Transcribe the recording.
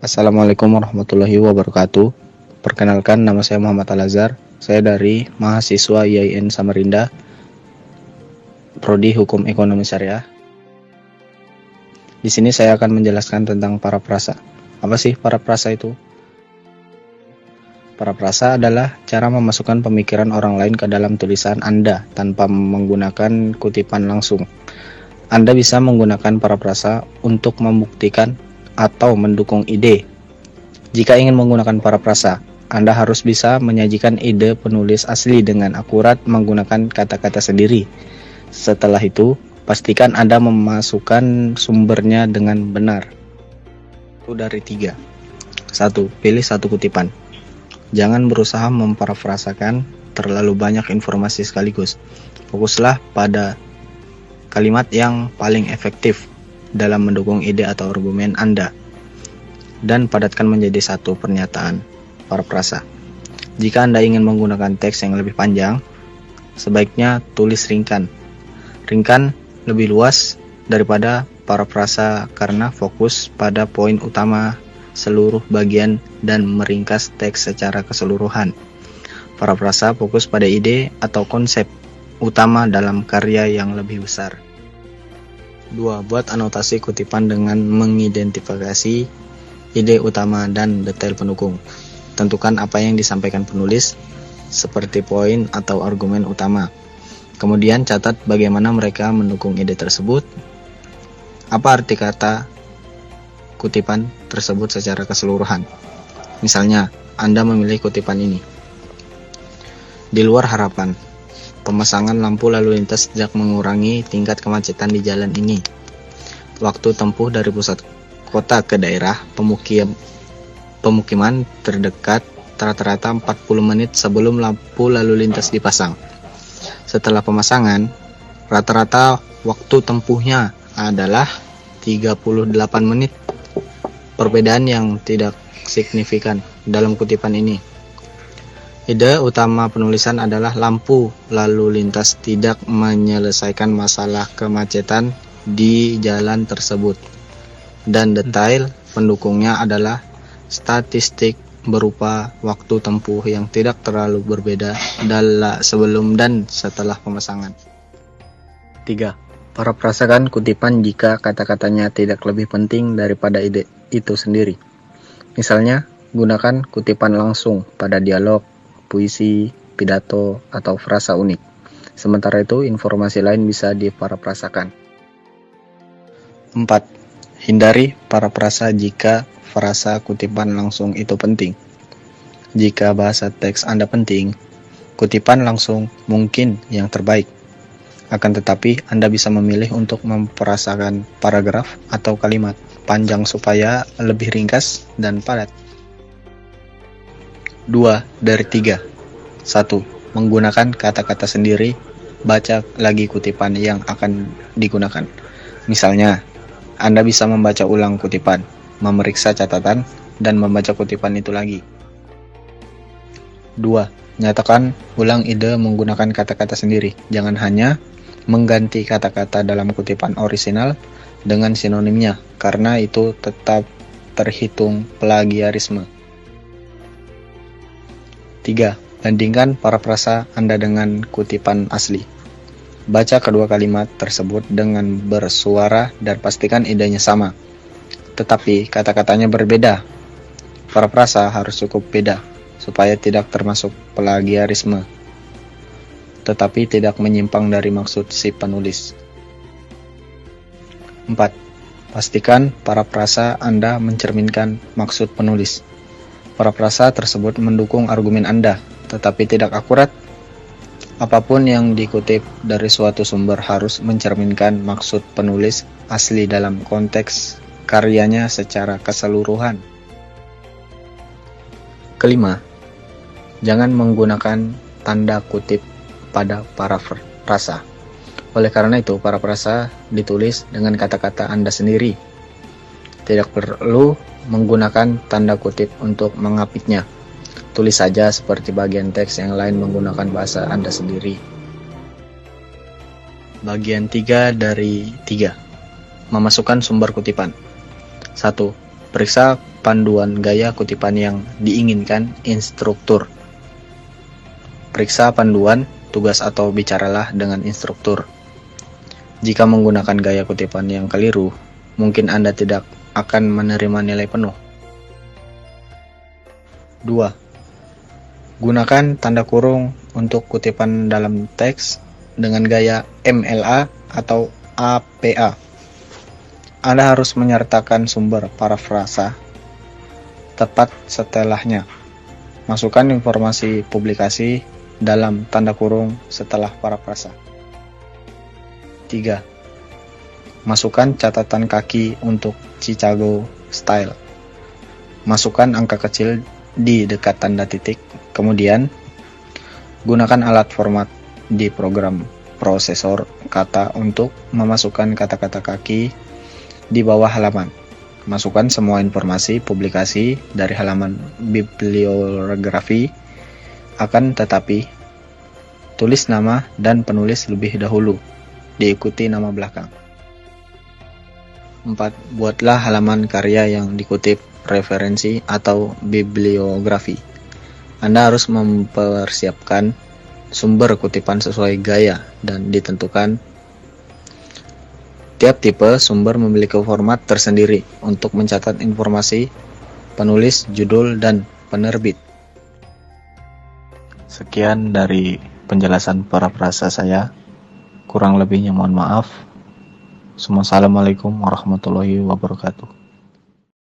Assalamualaikum warahmatullahi wabarakatuh. Perkenalkan, nama saya Muhammad Al-Azhar. Saya dari mahasiswa IAIN Samarinda, Prodi Hukum Ekonomi Syariah. Di sini saya akan menjelaskan tentang paraprasa. Apa sih paraprasa itu? Paraprasa adalah cara memasukkan pemikiran orang lain ke dalam tulisan Anda tanpa menggunakan kutipan langsung. Anda bisa menggunakan paraprasa untuk membuktikan atau mendukung ide. Jika ingin menggunakan paraprasa, Anda harus bisa menyajikan ide penulis asli dengan akurat menggunakan kata-kata sendiri. Setelah itu, pastikan Anda memasukkan sumbernya dengan benar. 1 dari 3. 1. Pilih satu kutipan. Jangan berusaha memparafrasakan terlalu banyak informasi sekaligus. Fokuslah pada kalimat yang paling efektif dalam mendukung ide atau argumen Anda, dan padatkan menjadi satu pernyataan paraprasa. Jika Anda ingin menggunakan teks yang lebih panjang, sebaiknya tulis ringkan. Ringkan lebih luas daripada paraprasa karena fokus pada poin utama seluruh bagian dan meringkas teks secara keseluruhan. Paraprasa fokus pada ide atau konsep utama dalam karya yang lebih besar. 2. Buat anotasi kutipan dengan mengidentifikasi ide utama dan detail pendukung. Tentukan apa yang disampaikan penulis, seperti poin atau argumen utama. Kemudian catat bagaimana mereka mendukung ide tersebut. Apa arti kata kutipan tersebut secara keseluruhan. Misalnya, Anda memilih kutipan ini. Di luar harapan, pemasangan lampu lalu lintas tidak mengurangi tingkat kemacetan di jalan ini. Waktu tempuh dari pusat kota ke daerah pemukiman terdekat rata-rata 40 menit sebelum lampu lalu lintas dipasang. Setelah pemasangan, rata-rata waktu tempuhnya adalah 38 menit. Perbedaan yang tidak signifikan dalam kutipan ini. Ide utama penulisan adalah lampu lalu lintas tidak menyelesaikan masalah kemacetan di jalan tersebut, dan detail pendukungnya adalah statistik berupa waktu tempuh yang tidak terlalu berbeda sebelum dan setelah pemasangan. 3. Paraphrasakan kutipan jika kata-katanya tidak lebih penting daripada ide itu sendiri. Misalnya, gunakan kutipan langsung pada dialog, puisi, pidato, atau frasa unik. Sementara itu, informasi lain bisa diparaphrasakan. 4. Hindari paraprasa jika frasa kutipan langsung itu penting. Jika bahasa teks Anda penting, kutipan langsung mungkin yang terbaik. Akan tetapi, Anda bisa memilih untuk memfrasakan paragraf atau kalimat panjang supaya lebih ringkas dan padat. 2 dari 3. 1. Menggunakan kata-kata sendiri. Baca lagi kutipan yang akan digunakan. Misalnya, Anda bisa membaca ulang kutipan, memeriksa catatan, dan membaca kutipan itu lagi. 2. Nyatakan ulang ide menggunakan kata-kata sendiri. Jangan hanya mengganti kata-kata dalam kutipan orisinal dengan sinonimnya, karena itu tetap terhitung plagiarisme. 3. Bandingkan paraprasa Anda dengan kutipan asli. Baca kedua kalimat tersebut dengan bersuara dan pastikan idenya sama, tetapi kata-katanya berbeda. Paraprasa harus cukup beda, supaya tidak termasuk plagiarisme, tetapi tidak menyimpang dari maksud si penulis. 4. Pastikan paraprasa Anda mencerminkan maksud penulis. Paraprasa tersebut mendukung argumen Anda, tetapi tidak akurat. Apapun yang dikutip dari suatu sumber harus mencerminkan maksud penulis asli dalam konteks karyanya secara keseluruhan. Kelima, jangan menggunakan tanda kutip pada paraprasa. Oleh karena itu, paraprasa ditulis dengan kata-kata Anda sendiri. Tidak perlu menggunakan tanda kutip untuk mengapitnya. Tulis saja seperti bagian teks yang lain menggunakan bahasa Anda sendiri. Bagian 3 dari 3. Memasukkan sumber kutipan. 1. Periksa panduan gaya kutipan yang diinginkan instruktur. Periksa panduan, tugas atau bicaralah dengan instruktur. Jika menggunakan gaya kutipan yang keliru, mungkin Anda tidak akan menerima nilai penuh. 2. Gunakan tanda kurung untuk kutipan dalam teks dengan gaya MLA atau APA. Anda harus menyertakan sumber parafrasa tepat setelahnya. Masukkan informasi publikasi dalam tanda kurung setelah parafrasa. 3. Masukkan catatan kaki untuk Chicago Style. Masukkan angka kecil di dekat tanda titik. Kemudian, gunakan alat format di program prosesor kata untuk memasukkan kata-kata kaki di bawah halaman. Masukkan semua informasi publikasi dari halaman bibliografi, akan tetapi tulis nama dan penulis lebih dahulu, diikuti nama belakang. 4. Buatlah halaman karya yang dikutip referensi atau bibliografi. Anda harus mempersiapkan sumber kutipan sesuai gaya dan ditentukan. Tiap tipe sumber memiliki format tersendiri untuk mencatat informasi, penulis, judul, dan penerbit. Sekian dari penjelasan parafrasa saya. Kurang lebihnya mohon maaf. Assalamualaikum warahmatullahi wabarakatuh.